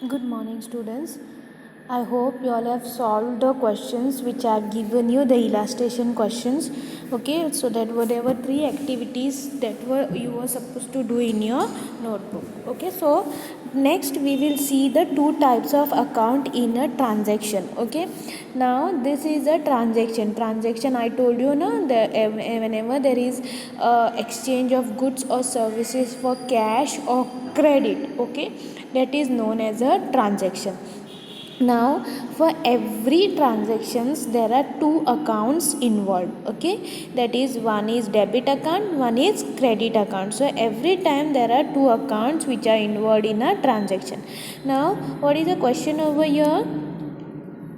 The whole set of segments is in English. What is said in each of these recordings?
Good morning, students. I hope you all have solved the questions which I have given you, the illustration questions. Okay, so that whatever three activities that you were supposed to do in your notebook. Okay, so next we will see the two types of account in a transaction. Okay, now this is a transaction. I told you no, whenever there is exchange of goods or services for cash or credit, okay, that is known as a transaction. Now for every transactions there are two accounts involved, okay, that is one is debit account, one is credit account. So every time there are two accounts which are involved in a transaction. Now what is the question over here?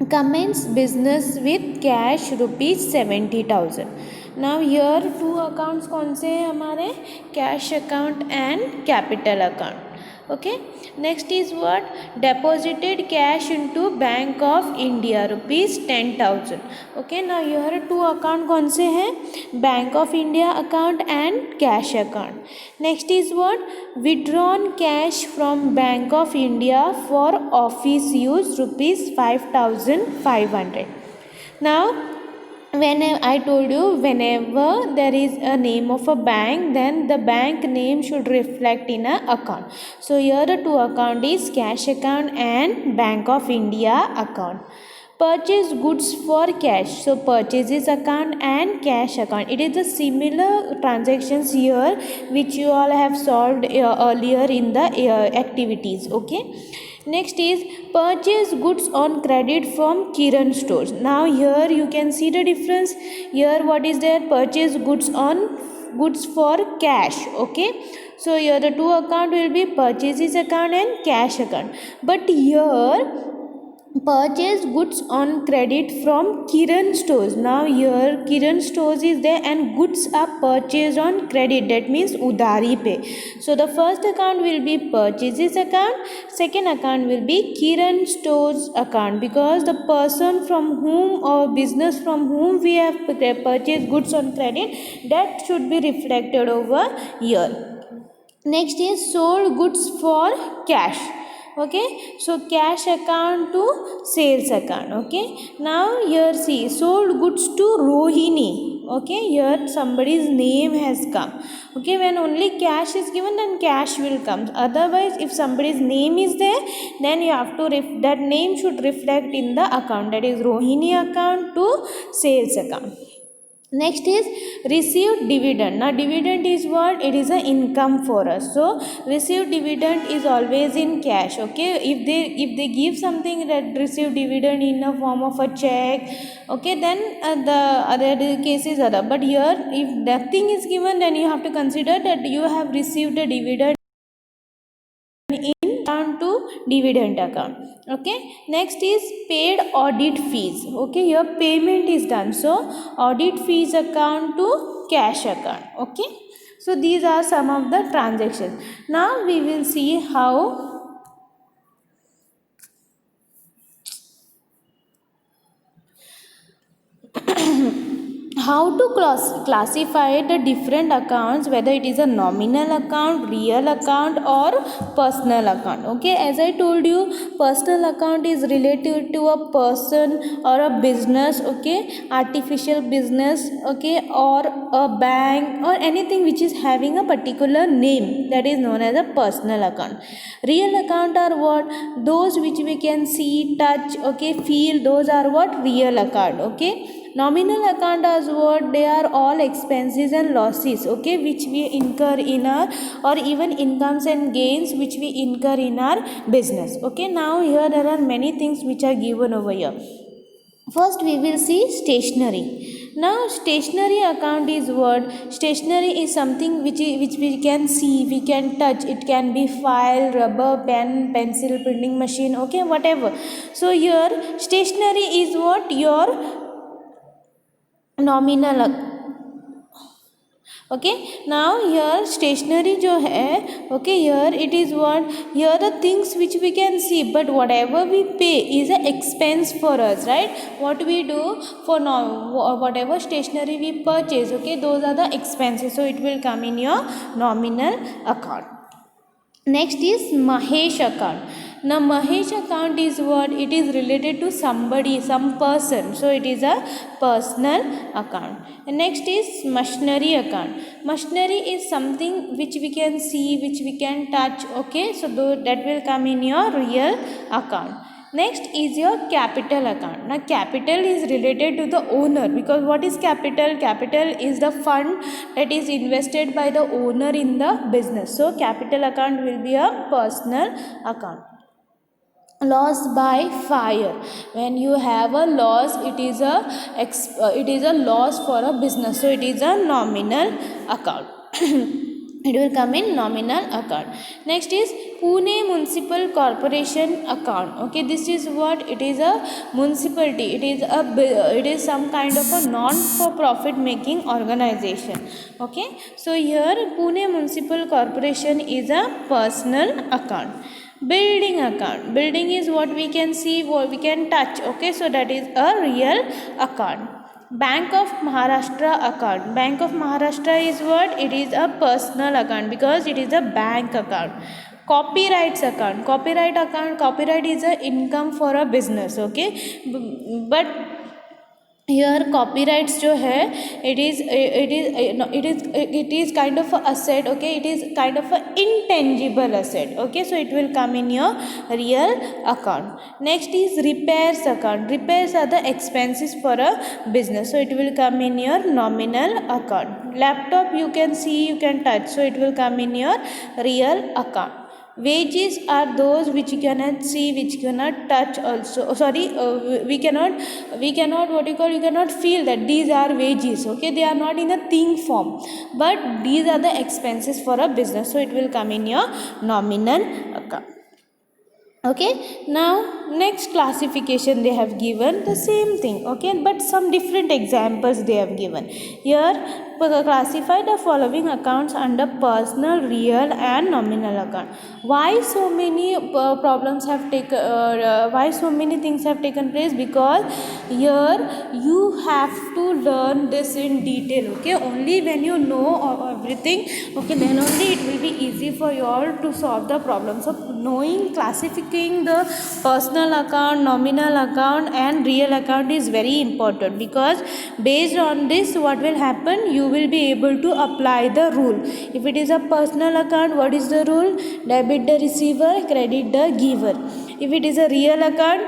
Commence business with cash rupees 70,000. Now here two accounts कौन से हैं हमारे? Cash account and capital account. Okay, next is what? Deposited cash into Bank of India rupees 10,000. Okay, now here two account कौन से हैं? Bank of India account and cash account. Next is what? Withdrawn cash from Bank of India for office use rupees 5,500. Now when I told you, whenever there is a name of a bank, then the bank name should reflect in a account. So here the two account is cash account and Bank of India account. Purchase goods for cash, so purchases account and cash account. It is the similar transactions here which you all have solved earlier in the activities. Okay, next is purchase goods on credit from Kiran stores. Now here you can see the difference. Here what is there? Purchase goods for cash. Okay, so here the two account will be purchases account and cash account. But here purchase goods on credit from Kiran stores. Now here Kiran stores is there and goods are purchased on credit, that means udhari pe. So the first account will be purchases account, second account will be Kiran stores account, because the person from whom or business from whom we have purchased goods on credit, that should be reflected over here. Next is sold goods for cash. Okay, so cash account to sales account. Okay, now here see sold goods to Rohini. Okay, here somebody's name has come. Okay, when only cash is given, then cash will come. Otherwise, if somebody's name is there, then you have to that name should reflect in the account, that is Rohini account to sales account. Next is received dividend. Now dividend is what? It is an income for us. So received dividend is always in cash. Okay, if they give something that receive dividend in a form of a check, okay, then the other case is other. But here if nothing is given, then you have to consider that you have received a dividend in account to dividend account. Okay, next is paid audit fees. Okay, here payment is done, so audit fees account to cash account. Okay, so these are some of the transactions. Now we will see how how to classify the different accounts, whether it is a nominal account, real account or personal account. Okay, as I told you, personal account is related to a person or a business. Okay, artificial business, okay, or a bank or anything which is having a particular name, that is known as a personal account. Real account are what? Those which we can see, touch, okay, feel, those are what? Real account. Okay, nominal account as what? They are all expenses and losses, okay, which we incur in our, or even incomes and gains which we incur in our business. Okay, now here there are many things which are given over here. First we will see stationery. Now stationery account is what? Stationery is something which we can see, we can touch. It can be file, rubber, pen, pencil, printing machine, okay, whatever. So here stationery is what? Your nominal. Okay, now here stationery जो है, okay, here it is what? Here the things which we can see, but whatever we pay is an expense for us, right? What we do for whatever stationery we purchase, okay, those are the expenses, so it will come in your nominal account. Next is Mahesh account. Now Mahesh account is what? It is related to somebody, some person. So it is a personal account. And next is machinery account. Machinery is something which we can see, which we can touch. Okay, so that will come in your real account. Next is your capital account. Now capital is related to the owner, because what is capital? Capital is the fund that is invested by the owner in the business. So capital account will be a personal account. Loss by fire. When you have a loss, it is a loss for a business, so it is a nominal account. It will come in nominal account. Next is Pune Municipal Corporation account. Okay, this is what? It is a municipality. It is some kind of a non-for-profit making organization. Okay, so here Pune Municipal Corporation is a personal account. Building account. Building is what we can see, what we can touch. Okay, so that is a real account. Bank of Maharashtra account. Bank of Maharashtra is what? It is a personal account because it is a bank account. Copyrights account. Copyright is a income for a business. Okay, but here copyrights जो है it is kind of a asset. Okay, it is kind of a intangible asset. Okay, so it will come in your real account. Next is repairs account. Repairs are the expenses for a business, so it will come in your nominal account. Laptop you can see, you can touch, so it will come in your real account. Wages are those which you cannot see, which you cannot touch also. We cannot what you call, you cannot feel that these are wages. Okay, they are not in a thing form, but these are the expenses for a business, so it will come in your nominal account. Okay, now next classification they have given the same thing. Okay, but some different examples they have given. Here classify the following accounts under personal, real and nominal account. Why so many problems have taken, why so many things have taken place? Because here you have to learn this in detail. Okay, only when you know everything, okay, then only it will be easy for you all to solve the problem. So knowing, classifying the personal account, nominal account and real account is very important, because based on this what will happen, you will be able to apply the rule. If it is a personal account, what is the rule? Debit the receiver, credit the giver. If it is a real account,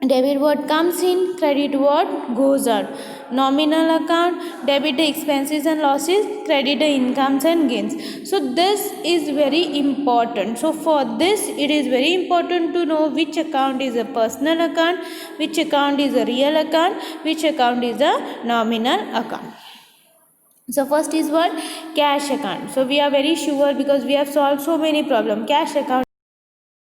debit what comes in, credit what goes out. Nominal account, debit the expenses and losses, credit the incomes and gains. So this is very important. So for this it is very important to know which account is a personal account, which account is a real account, which account is a nominal account. So first is what? Cash account. So we are very sure because we have solved so many problems. Cash account,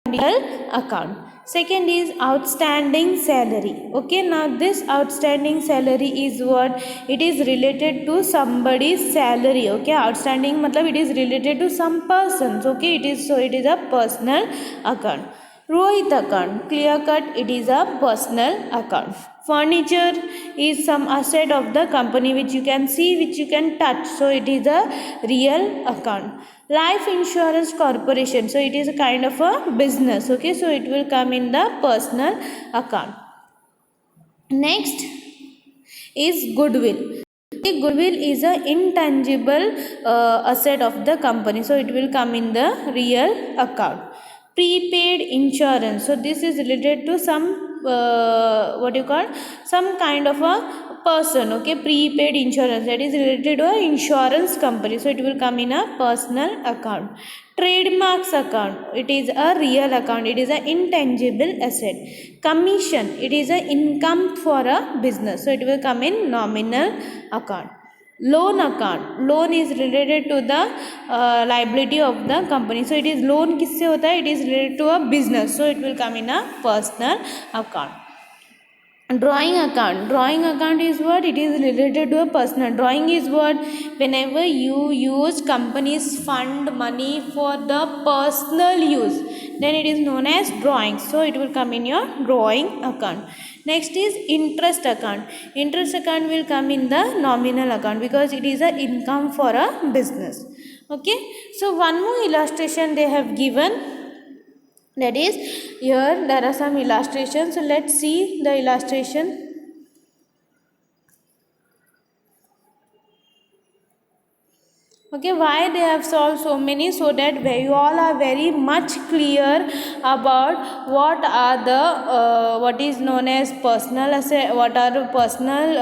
real account. Second is outstanding salary. Okay, now this outstanding salary is what? It is related to somebody's salary. Okay, outstanding matlab it is related to some persons. Okay, it is a personal account. Rohit account, clear cut, it is a personal account. Furniture is some asset of the company which you can see, which you can touch, so it is a real account. Life insurance corporation, so it is a kind of a business. Okay, so it will come in the personal account. Next is goodwill. Goodwill is an intangible asset of the company, so it will come in the real account. Prepaid insurance, so this is related to some some kind of a person. Okay, prepaid insurance, that is related to an insurance company, so it will come in a personal account. Trademarks account, it is a real account, it is an intangible asset. Commission, it is an income for a business, so it will come in nominal account. Loan account, loan is related to the liability of the company, so it is loan किससे होता है? It is related to a business, so it will come in a personal account. Drawing account is what? It is related to a personal. Drawing is what? Whenever you use company's fund money for the personal use, then it is known as drawing, so it will come in your drawing account. Next is interest account. Interest account will come in the nominal account because it is a income for a business. Okay, so one more illustration they have given. That is, here there are some illustrations. So let's see the illustration. Okay, why they have solved so many, so that you all are very much clear about what are the what is known as personal asset, what are personal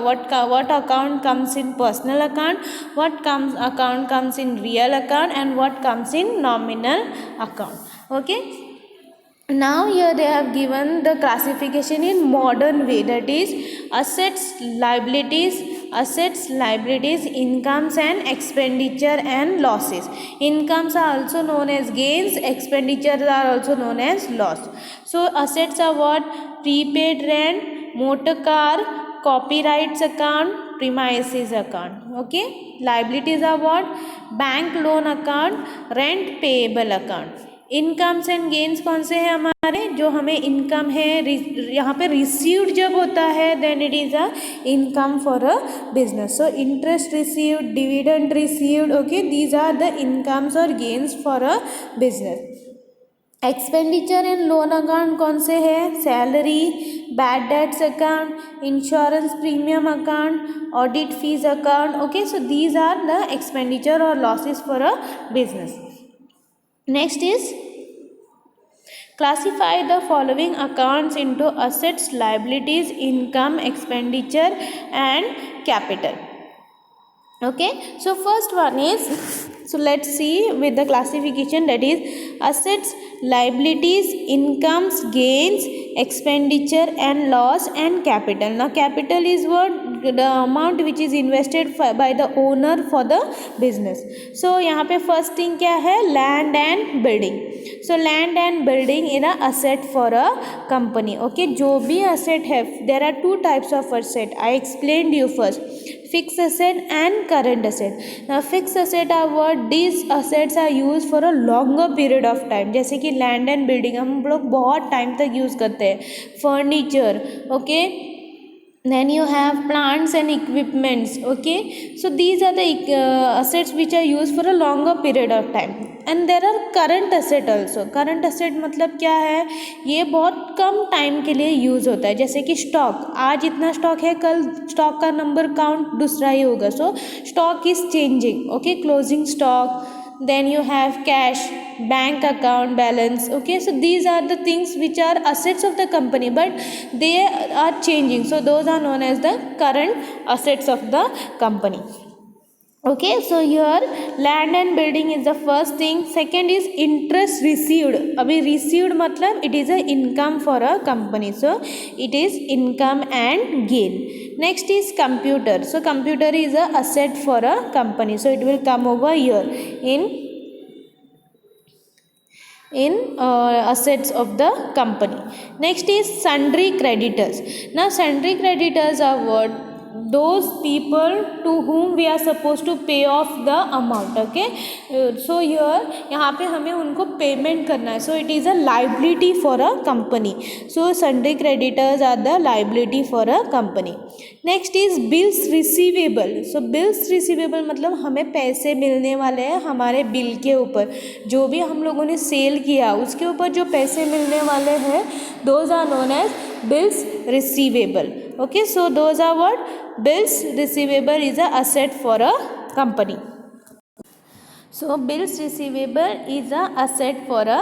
what account comes in personal account, what comes account comes in real account, and what comes in nominal account. Okay, now here they have given the classification in modern way, that is assets, liabilities, incomes and expenditure and losses. Incomes are also known as gains, expenditures are also known as loss. So assets are what? Prepaid rent, motor car, copyrights account, premises account. Okay, liabilities are what? Bank loan account, rent payable account. Incomes and gains कौन से हैं हमारे? जो हमें income है यहाँ पे received जब होता है, then it is a income for a business. So interest received, dividend received, okay, these are the incomes और gains for a business. Expenditure and loan account कौन से हैं? Salary, bad debts account, insurance premium account, audit fees account. Okay, so these are the expenditure और losses for a business. Next is classify the following accounts into assets, liabilities, income, expenditure and capital. Okay, so first one is, so let's see with the classification, that is assets, liabilities, incomes, gains, expenditure and loss, and capital. Now capital is what? The amount which is invested by the owner for the business. So यहाँ पे first thing क्या है? Land and building. So land and building is a asset for a company. Okay, जो भी asset है, there are two types of asset. I explained you first, fixed asset and current asset. Now fixed asset are what? These assets are used for a longer period of time. जैसे कि land and building हम लोग बहुत time तक use करते हैं. Furniture, okay, then you have plants and equipments. Okay, so these are the assets which are used for a longer period of time. And there are current asset also. Current asset मतलब क्या है? ये बहुत कम time के लिए use होता है. जैसे कि स्टॉक, आज इतना स्टॉक है, कल स्टॉक का नंबर काउंट दूसरा ही होगा. सो stock is changing. Okay, closing stock, then you have cash, bank account balance. Okay, so these are the things which are assets of the company, but they are changing, so those are known as the current assets of the company. Okay, so here land and building is the first thing. Second is interest received. अभी received मतलब it is a income for a company, so it is income and gain. Next is computer. So computer is a asset for a company, so it will come over here in assets of the company. Next is sundry creditors. Now sundry creditors are what? Those people to whom we are supposed to pay off the amount. Okay, so here यहाँ पे हमें उनको payment करना है. So it is a liability for a company. So sundry creditors are the liability for a company. Next is bills receivable. So bills receivable मतलब हमें पैसे मिलने वाले हैं हमारे बिल के ऊपर. जो भी हम लोगों ने सेल किया उसके ऊपर जो पैसे मिलने वाले हैं, those are known as bills receivable. Okay, so those are what? Bills receivable is a asset for a company. So bills receivable is a asset for a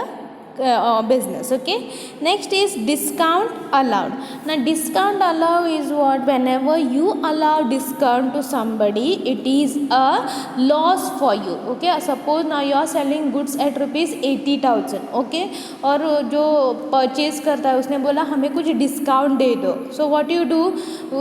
business. Okay, next is discount allowed. Now discount allowed is what? Whenever you allow discount to somebody, it is a loss for you. Okay, suppose now you are selling goods at rupees 80,000. Okay, और जो purchase करता है उसने बोला हमें कुछ discount दे दो. So what you do?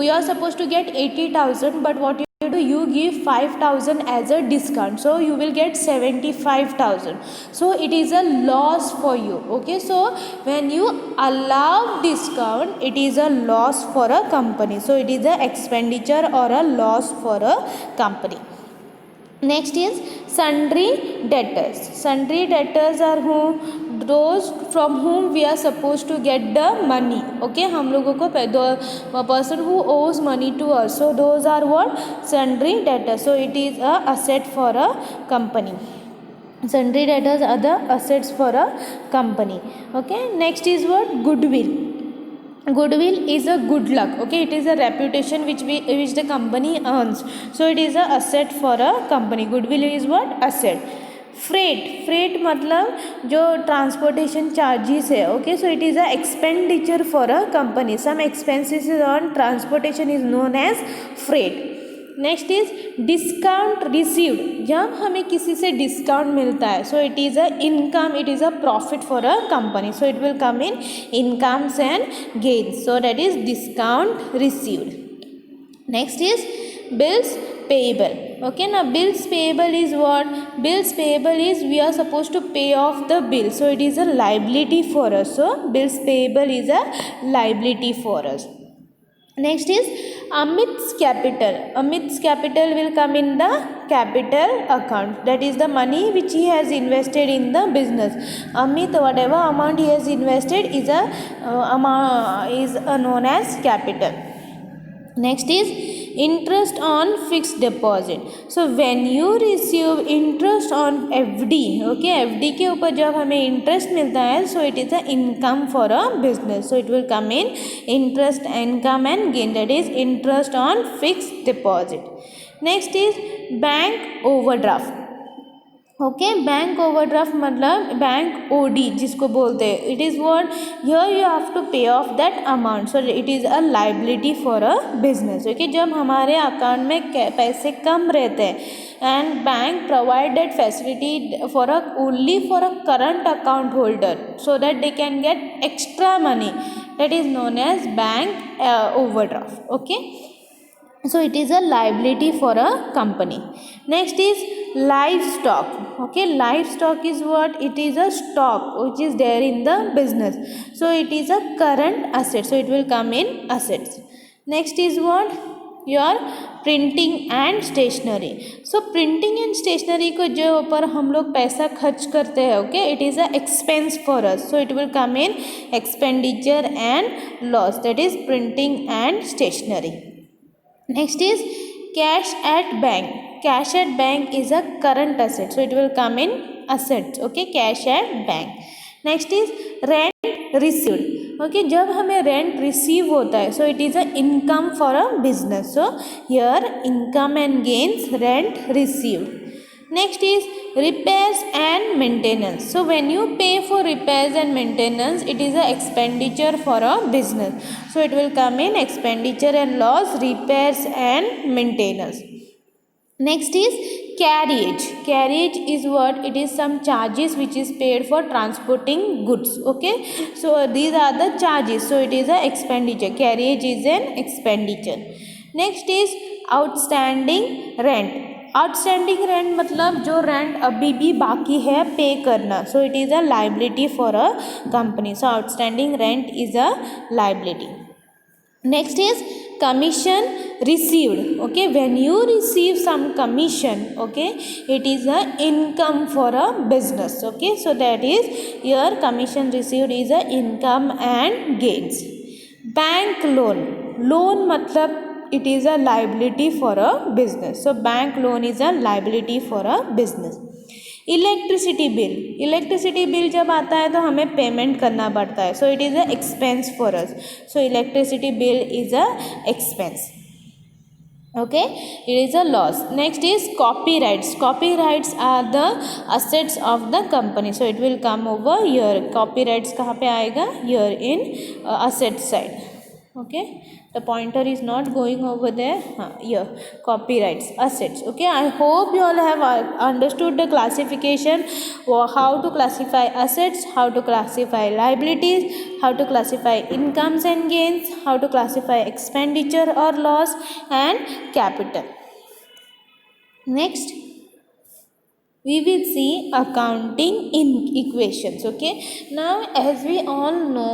You are supposed to get 80,000, but what you do, you give 5,000 as a discount, so you will get 75,000. So it is a loss for you. Okay, so when you allow discount, it is a loss for a company, so it is a expenditure or a loss for a company. Next is sundry debtors. Sundry debtors are who? Those from whom we are supposed to get the money. Okay, हम लोगों को the person who owes money to us, so those are what? Sundry debtors. So it is a asset for a company. Sundry debtors are the assets for a company. Okay, next is what? Goodwill. Goodwill is a good luck. Okay, it is a reputation which the company earns, so it is a asset for a company. Goodwill is what? Asset. Freight मतलब जो transportation charges है. Okay, so it is a expenditure for a company. Some expenses on transportation is known as freight. Next is discount received. जब हमें किसी से discount मिलता है, so it is a income, it is a profit for a company, so it will come in incomes and gains, so that is discount received. Next is bills payable. Okay, now bills payable is what? Bills payable is we are supposed to pay off the bill, so it is a liability for us. So bills payable is a liability for us. Next is Amit's capital. Amit's capital will come in the capital account. That is the money which he has invested in the business. Amit, whatever amount he has invested is known as capital. Next is interest on fixed deposit. So when you receive interest on FD, okay, FD के ऊपर जब हमें interest मिलता है, so it is a income for a business, so it will come in interest, income and gain, that is interest on fixed deposit. Next is bank overdraft. Okay, bank overdraft मतलब bank OD जिसको बोलते हैं. It is what? Here you have to pay off that amount, so it is a liability for a business. Okay, जब हमारे account में पैसे कम रहते हैं and bank provide that facility for only for a current account holder, so that they can get extra money, that is known as bank overdraft. Okay, so it is a liability for a company. Next is livestock. Okay, livestock is what? It is a stock which is there in the business, so it is a current asset, so it will come in assets. Next is what? Your printing and stationery. So printing and stationery को जो ऊपर हम लोग पैसा खर्च करते हैं, okay, it is a expense for us, so it will come in expenditure and loss, that is printing and stationery. Next is cash at bank. Cash at bank is a current asset, so it will come in assets. Okay, cash at bank. Next is rent received. Okay, जब हमें rent receive होता है, so it is a income for a business, so here income and gains, rent received. Next is repairs and maintenance. So when you pay for repairs and maintenance, it is a expenditure for a business, so it will come in expenditure and loss, repairs and maintenance. Next is carriage. Carriage is what? It is some charges which is paid for transporting goods. Okay, so these are the charges, so it is a expenditure. Carriage is an expenditure. Next is outstanding rent. Outstanding rent मतलब जो rent अभी भी बाकी है पे करना, सो it is a liability for a company, so outstanding rent is a liability. Next is commission received. Okay, when you receive some commission, okay, it is a income for a business. Okay, so that is your commission received is a income and gains. Bank loan मतलब it is a liability for a business, so bank loan is a liability for a business. Electricity bill जब आता है तो हमें payment करना पड़ता है, so it is a expense for us, so electricity bill is a expense. Okay, it is a loss. Next is copyrights. Copyrights are the assets of the company, so it will come over here. Copyrights कहाँ पे आएगा? Here in asset side. Okay, the pointer is not going over there. Here copyrights, assets. Okay, I hope you all have understood the classification, or how to classify assets, how to classify liabilities, how to classify incomes and gains, how to classify expenditure or loss, and capital. Next we will see accounting in equations. Okay, now as we all know,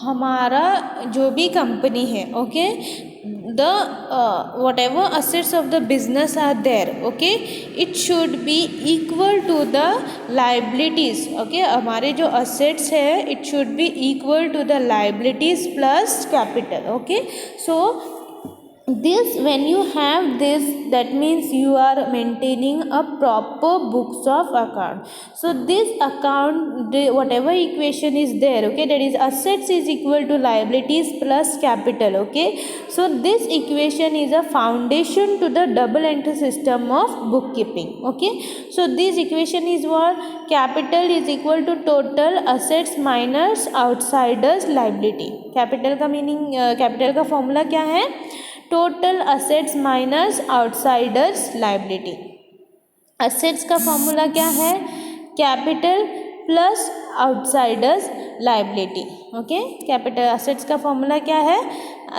हमारा जो भी company है, okay, the whatever assets of the business are there, okay, it should be equal to the liabilities. Okay, हमारे जो assets है, it should be equal to the liabilities plus capital. Okay, so this, when you have this, that means you are maintaining a proper books of account. So this account, whatever equation is there, okay, that is assets is equal to liabilities plus capital. Okay, so this equation is a foundation to the double entry system of bookkeeping. Okay, so this equation is what? Capital is equal to total assets minus outsiders liability. Capital का meaning, capital का formula क्या है? Total assets minus outsiders liability. Assets का formula क्या है? Capital plus outsiders liability. Okay, capital assets का formula क्या है?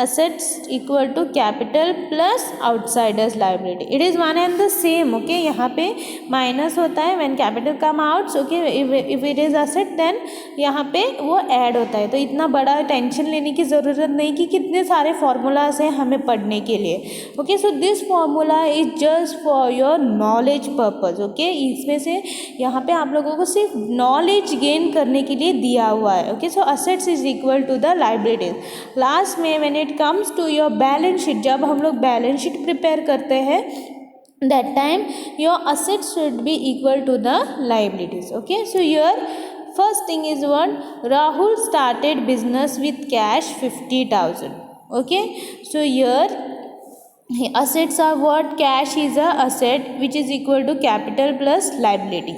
assets equal to capital plus outsiders liability. it is one and the same. okay, यहाँ पे माइनस होता है when capital come out. okay, if it is asset then यहाँ पे वो ऐड होता है. तो इतना बड़ा टेंशन लेने की ज़रूरत नहीं कि कितने सारे फॉर्मूलाज हैं हमें पढ़ने के लिए. Okay, so this formula is just for your knowledge purpose. Okay, इसमें से यहाँ पे आप लोगों को सिर्फ नॉलेज गेन करने के लिए दिया हुआ है. Okay, so assets is equal to the liabilities. Last में when it comes to your balance sheet, जब हम लोग बैलेंस शीट प्रिपेयर करते हैं, that time your assets should be equal to the liabilities. okay, so your first thing is what? Rahul started business with cash 50,000. okay, so here assets are what? Cash is a asset which is equal to capital plus liability.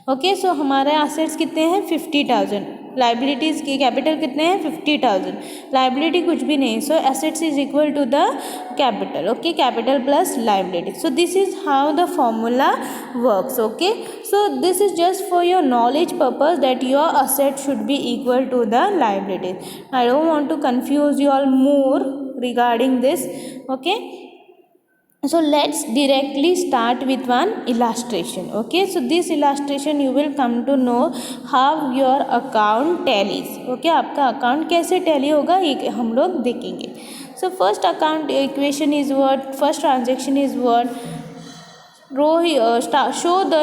Okay, so हमारे assets कितने हैं? 50,000. Liabilities की capital कितने हैं? 50,000. Liability कुछ भी नहीं. So assets is equal to the capital. Okay, capital plus liability. So this is how the formula works. Okay, so this is just for your knowledge purpose that your asset should be equal to the liabilities. I don't want to confuse you all more regarding this. okay, so let's directly start with one illustration. okay, so this illustration you will come to know how your account tallies. okay, आपका account कैसे tally होगा ये हम लोग देखेंगे. so first account equation is what? first transaction is what? show the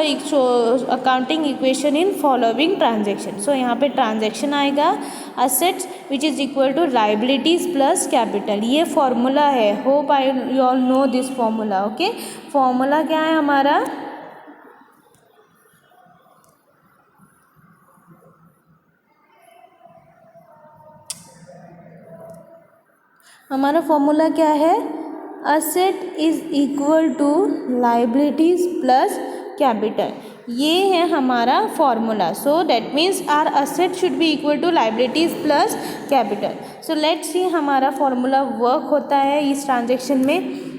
accounting equation in following transaction. so यहाँ पे transaction आएगा assets which is equal to liabilities plus capital. ये formula है. hope you all know this formula. okay, formula क्या है हमारा? हमारा formula क्या है? Asset is equal to liabilities plus capital. ये है हमारा formula. So that means our asset should be equal to liabilities plus capital. So let's see हमारा फॉर्मूला वर्क होता है इस ट्रांजेक्शन में.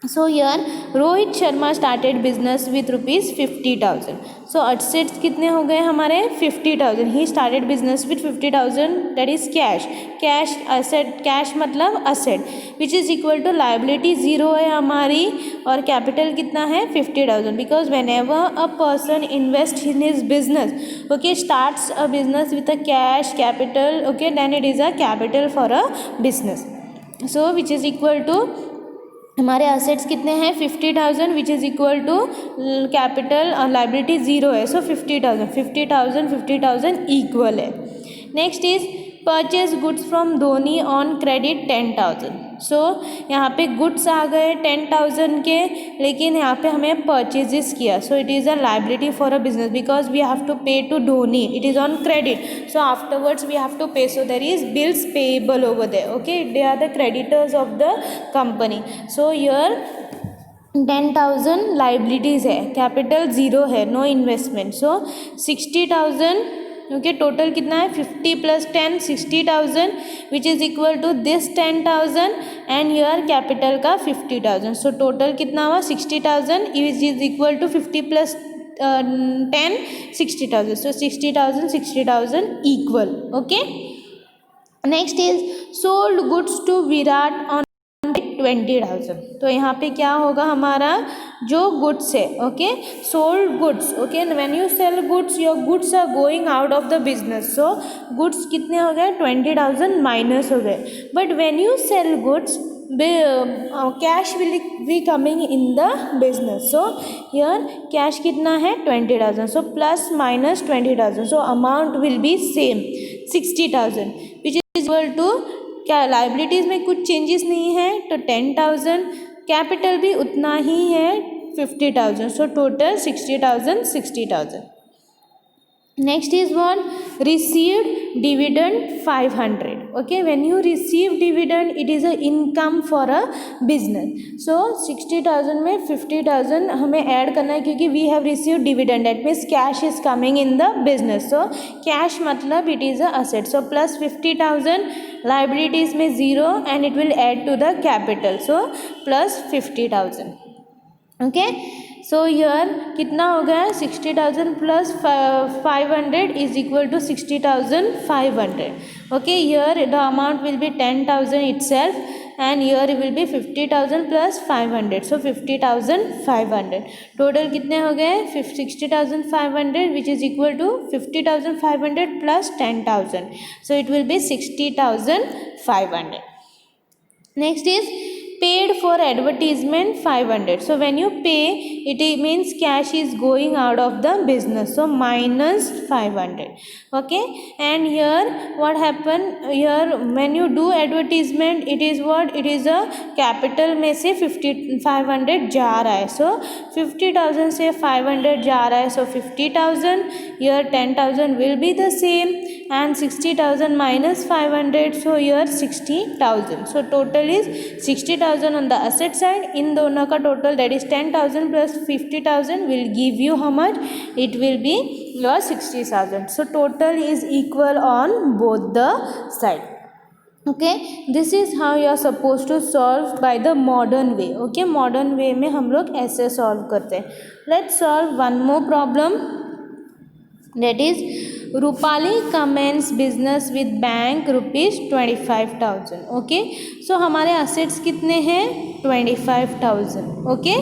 सो यार Rohit Sharma started business with rupees 50,000. So assets कितने हो गए हमारे? 50,000. He started business with 50,000, that is cash. Cash asset, cash मतलब asset which is equal to liability 0 है हमारी, और कैपिटल कितना है? 50,000. Because whenever a person invest in his business, okay, starts a business with a cash capital, okay, then it is a capital for a business. So which is equal to हमारे assets कितने हैं? 50,000 which is equal to capital और liability 0 है. So 50,000 equal है. Next is purchase goods from Dhoni on credit 10,000. So यहाँ पे goods आ गए 10,000 के, लेकिन यहाँ पे हमें परचेजेस किया. So it is a liability for a business because we have to pay to Dhoni. It is on credit. So afterwards we have to pay. So there is bills payable over there. Okay, they are the creditors of the company. So here 10,000 liabilities है, capital 0 है, no investment. So 60,000. Okay, total कितना है? 50 plus 10 60,000 which is equal to this 10,000 and your capital का 50,000. So total कितना हुआ? 60,000 which is equal to 50 plus 10 60,000. So 60,000 equal. Okay, next is sold goods to Virat on 20,000. तो यहाँ पे क्या होगा हमारा? जो गुड्स है, okay, sold goods. Okay, when you sell goods your goods are going out of the business. So goods कितने हो गए? 20,000 माइनस हो गए. But when you sell goods cash will be coming in the business. So here cash कितना है? 20,000. So plus minus 20,000. So amount will be same 60,000 which is equal to क्या liabilities में कुछ चेंजेस नहीं है तो 10,000, कैपिटल भी उतना ही है 50,000, so total 60,000 60,000. Next is what? Received dividend 500. Okay, when you receive dividend, it is a income for a business. So 60,000 में 50,000 हमें ऐड करना है क्योंकि we have received dividend. That means cash is coming in the business. So cash मतलब it is a asset. So plus 50,000, liabilities में 0 and it will add to the capital. So plus 50,000. Okay. So here कितना हो गया 60,000 plus 500 is equal to 60,500. Okay, here the amount will be 10,000 itself and here it will be 50,000 plus 500, so 50,500. Total कितने हो गए 60,500 which is equal to 50,500 plus 10,000, so it will be 60,500. Next is paid for advertisement 500. So when you pay, it means cash is going out of the business, so minus 500. Okay, and here what happened, here when you do advertisement, it is what, it is a capital में से 500 जा रहा है, so 50,000 से 500 जा रहा है, so 50,000. here 10,000 will be the same and 60,000 minus 500, so here 60,000. so total is 60,000 on the asset side. इन दोनों का total, that is 10,000 plus 50,000 will give you how much? It will be your 60,000. so total is equal on both the side. Okay, this is how you are supposed to solve by the modern way. Okay, modern way में हम लोग ऐसे solve करते हैं. Let's solve one more problem. That is, Rupali commence business with bank rupees 25,000. Okay, so हमारे assets कितने हैं 25,000. Okay,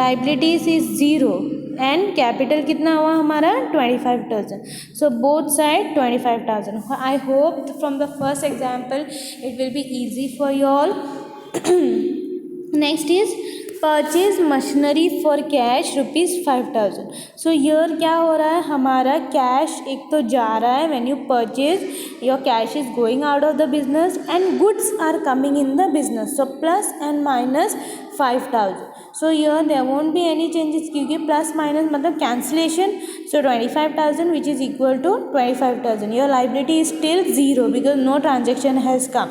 liabilities is 0 and capital कितना हुआ हमारा 25,000. so both side 25,000. I hope from the first example it will be easy for you all. Next is purchase machinery for cash rupees 5,000. So here क्या हो रहा है हमारा कैश एक तो जा रहा है when you purchase your cash is going out of the business and goods are coming in the business, so plus and minus 5,000. So here there won't be any changes क्योंकि प्लस माइनस मतलब cancellation. So 25,000 which is equal to 25,000. Your liability is still 0 because no transaction has come.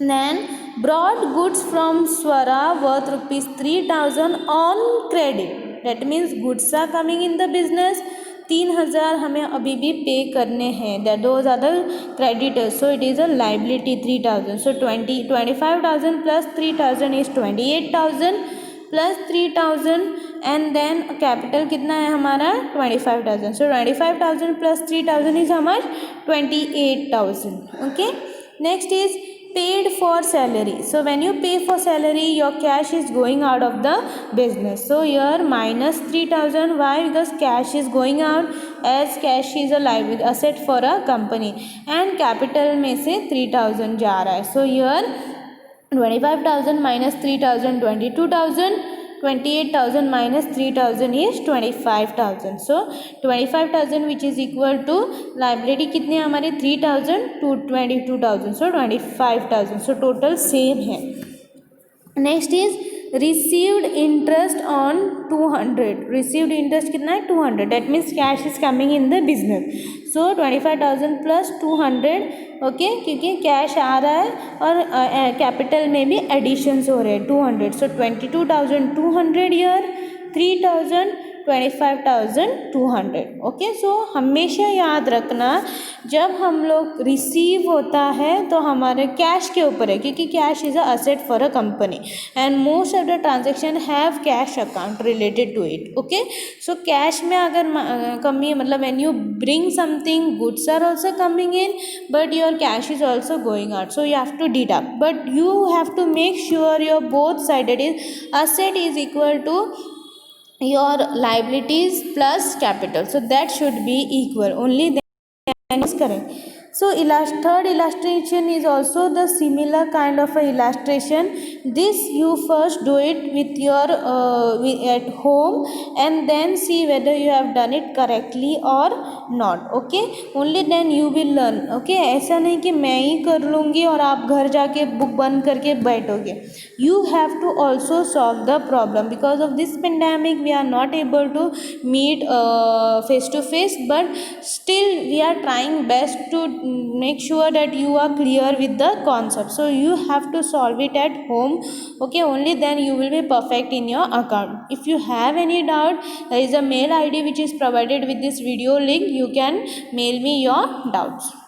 Then brought goods from Swara worth rupees 3,000 on credit. That means goods are coming in the business. 3,000 हमें अभी भी पे करने हैं. That those are the creditors. So it is a liability 3,000. So 25,000 plus 3,000 is 28,000 plus 3,000 and then capital कितना है हमारा 25,000. So 25,000 plus 3,000 is how much 28,000. Okay. Next is paid for salary. So when you pay for salary, your cash is going out of the business. So here minus 3,000. Why? Because cash is going out, as cash is a liability asset for a company and capital में से 3,000 जा रहा है. So here 25,000 minus 3,000 22,000. 28,000 minus 3,000 is 25,000. So 25,000 which is equal to liability कितने हमारे 3,000 to 22,000. So 25,000. So total same है. Next is received interest on 200. Received interest कितना है 200. That means cash is coming in the business. So 25,000 plus 200. Okay, क्योंकि cash आ रहा है और capital में भी एडिशंस हो रहे हैं 200. सो 22,200 ईयर 3,000 25,200. ओके, सो हमेशा याद रखना जब हम लोग रिसीव होता है तो हमारे कैश के ऊपर है क्योंकि cash is a asset for a company and most of the transaction have cash account related to it. Okay, so cash में अगर कमी मतलब when you bring something goods are also coming in but your cash is also going out, so you have to deduct but you have to make sure your both sided is asset is equal to your liabilities plus capital, so that should be equal, only then is correct. So third illustration is also the similar kind of a illustration. This you first do it with your at home, and then see whether you have done it correctly or not. Okay, only then you will learn. Okay, ऐसा नहीं कि मैं ही कर लूँगी और आप घर जाके बुक बंद करके बैठोगे. You have to also solve the problem. Because of this pandemic we are not able to meet face to face, but still we are trying best to make sure that you are clear with the concept. So you have to solve it at home. Okay, only then you will be perfect in your account. If you have any doubt, there is a mail ID which is provided with this video link. You can mail me your doubts.